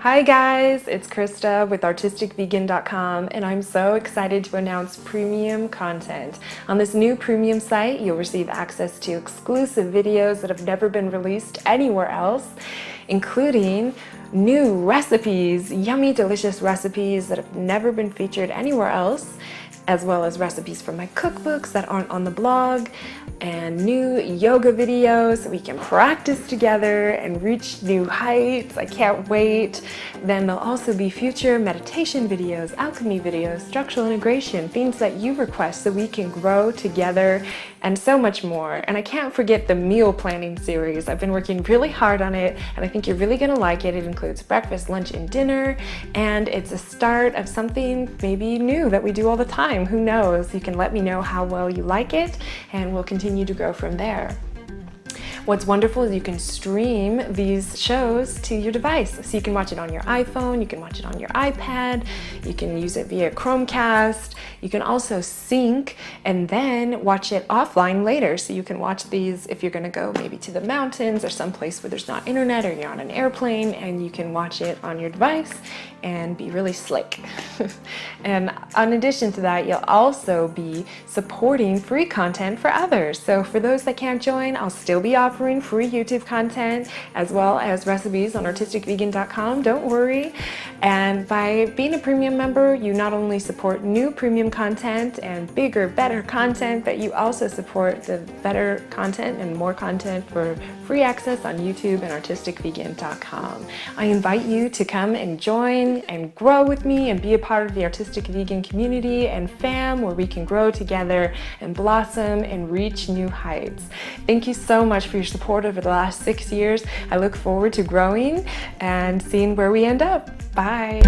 Hi guys, it's Christa with artisticvegan.com, and I'm so excited to announce premium content. On this new premium site, you'll receive access to exclusive videos that have never been released anywhere else, including new recipes, yummy, delicious recipes that have never been featured anywhere else, as well as recipes from my cookbooks that aren't on the blog, and new yoga videos so we can practice together and reach new heights. I can't wait. Then there'll also be future meditation videos, alchemy videos, structural integration, things that you request so we can grow together, and so much more. And I can't forget the meal planning series. I've been working really hard on it, and I think you're really gonna like it. It includes breakfast, lunch, and dinner, and it's a start of something maybe new that we do all the time. Who knows? You can let me know how well you like it, and we'll continue to grow from there. What's wonderful is you can stream these shows to your device. So you can watch it on your iPhone, you can watch it on your iPad, you can use it via Chromecast, you can also sync and then watch it offline later. So you can watch these if you're gonna go maybe to the mountains or someplace where there's not internet, or you're on an airplane, and you can watch it on your device and be really slick. And in addition to that, you'll also be supporting free content for others. So for those that can't join, I'll still be offering free YouTube content as well as recipes on artisticvegan.com. Don't worry. And by being a premium member, you not only support new premium content and bigger, better content, but you also support the better content and more content for free access on YouTube and artisticvegan.com. I invite you to come and join and grow with me and be a part of the Artistic Vegan community and fam, where we can grow together and blossom and reach new heights. Thank you so much for your support over the last 6 years. I look forward to growing and seeing where we end up. Bye.